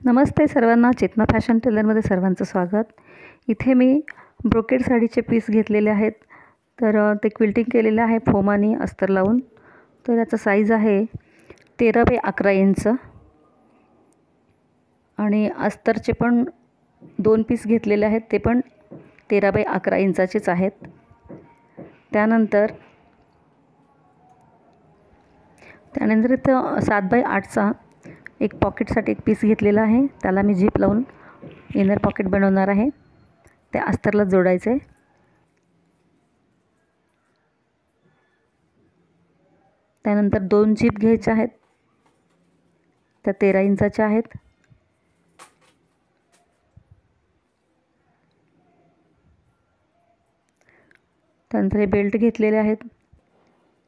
नमस्ते सर्वांना, चेतना फॅशन टेलरमध्ये सर्वांचं स्वागत। इथे मी ब्रोकेड साडीचे पीस घेतलेले आहेत। तर ते क्विल्टिंग केलेलं आहे फोम आणि अस्तर लावून। तर याचा साईज आहे 13 बाय 11 इंच आणि अस्तरचे पण 2 पीस घेतलेले आहेत, ते पण 13 बाय 11 इंचाचेच आहेत। त्यानंतर इथं 7 बाय 8चा एक पॉकेटसाठी एक पीस घेतलेला आहे। त्याला मी झिप लावून इनर पॉकेट बनवणार आहे। त्या अस्तरला जोडायचे। त्यानंतर 2 झिप घ्यायच्या आहेत, त्या 13 इंचाच्या आहेत। त्यानंतर हे बेल्ट घेतलेले आहेत,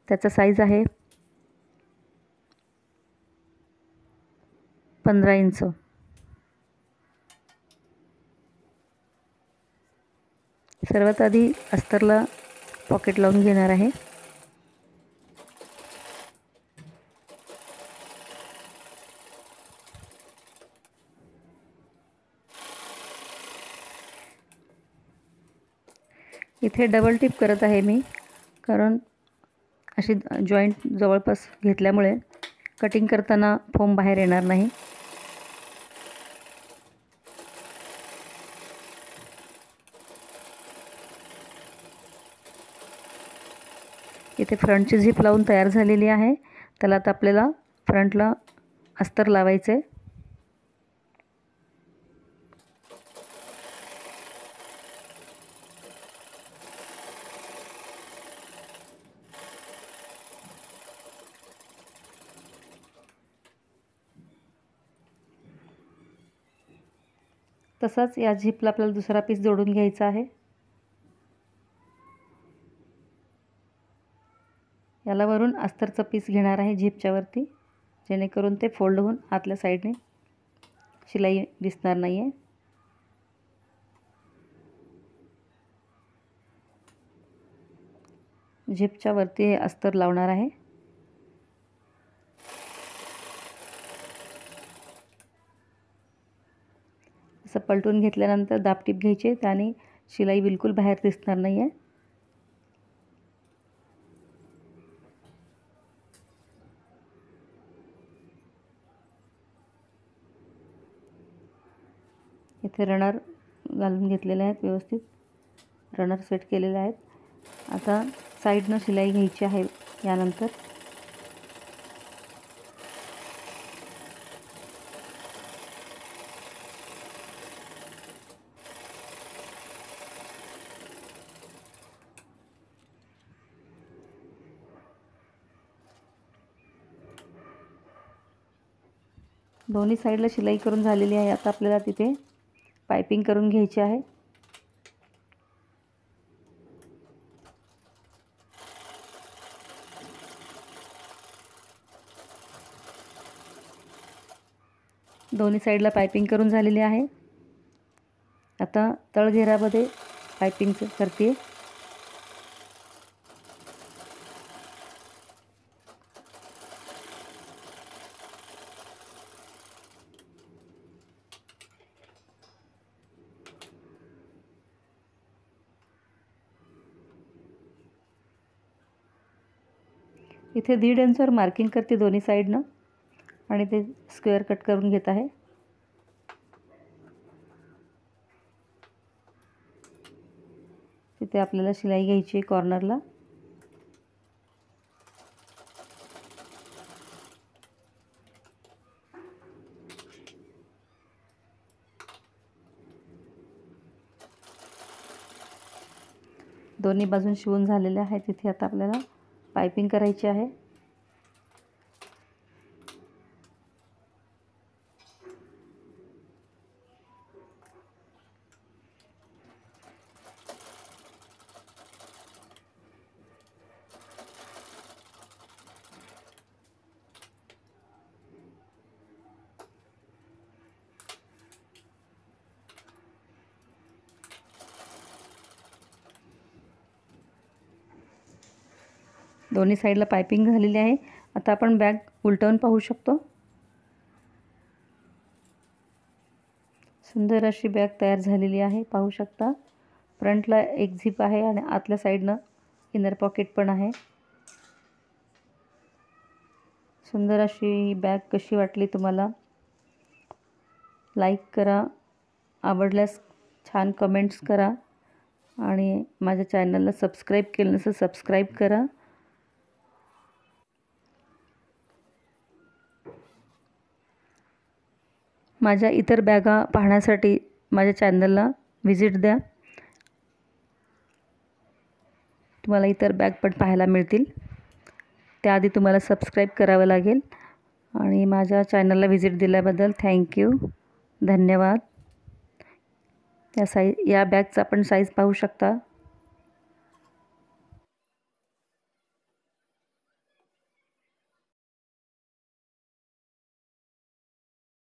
त्याचा साईज आहे 15 इंच। सर्वात आधी अस्तरला पॉकेट लावून घेणार आहे। इथे डबल टिप करत आहे मी, कारण अशी जॉईंट जवळपास घेतल्यामुळे कटिंग करताना फोम बाहेर येणार नाही। इथे फ्रंटची झिप लावून तयार झालेली आहे। त्याला आता आपल्याला फ्रंटला अस्तर लावायचे। तसाच या झिपला आपल्याला दुसरा पीस जोडून घ्यायचा आहे। याला वरून अस्तरचा पीस घेणार आहे झिपच्या वरती, जेणेकरून ते फोल्ड होऊन आतल्या साईडने शिलाई दिसणार नाहीये। झिपच्या वरती हे अस्तर लावणार आहे। असं पलटून घेतल्यानंतर दाबटीप घ्यायचे, त्याने शिलाई बिलकुल बाहेर दिसणार नाहीये। इथे रनर घालून घेतलेले आहेत, व्यवस्थित रनर सेट केलेले आहेत। आता साईडनं शिलाई घ्यायची आहे। यानंतर दोन्ही साईडला शिलाई करून झालेली आहे। आता आपल्याला तिथे पाइपिंग करून घ्यायची आहे। दोन्ही साईडला पाइपिंग करून झालेली आहे। आता तळघेरामध्ये पाइपिंग करते। इथे 1.5 इंचवर मार्किंग करते दोन्ही साईडनं आणि ते स्क्वेअर कट करून घेत आहे। तिथे आपल्याला शिलाई घ्यायची कॉर्नरला। दोन्ही बाजून शिवून झालेले आहे। तिथे आता आपल्याला पाइपिंग करायची आहे। दोन्ही साईडला पाइपिंग झालेली आहे। आता आपण बॅग उलटवून पाहू शकतो। सुंदर अशी बॅग तयार झालेली आहे, पाहू शकता. फ्रंटला एक झिप आहे आणि आतल्या साईडनं इनर पॉकेट पण आहे. सुंदर अशी बॅग कशी वाटली तुम्हाला? लाईक करा, आवडल्यास छान कमेंट्स करा आणि माझ्या चॅनलला सबस्क्राईब केलं नसेल सबस्क्राईब करा. माझ्या इतर बॅगा पाहण्यासाठी माझ्या चॅनलला व्हिजिट द्या. तुम्हाला इतर बॅग पण पाहायला मिळतील. त्याआधी तुम्हाला सबस्क्राईब करावं लागेल आणि माझ्या चॅनलला व्हिजिट दिल्याबद्दल थँक्यू, धन्यवाद. या बॅगचा आपण साईज पाहू शकता.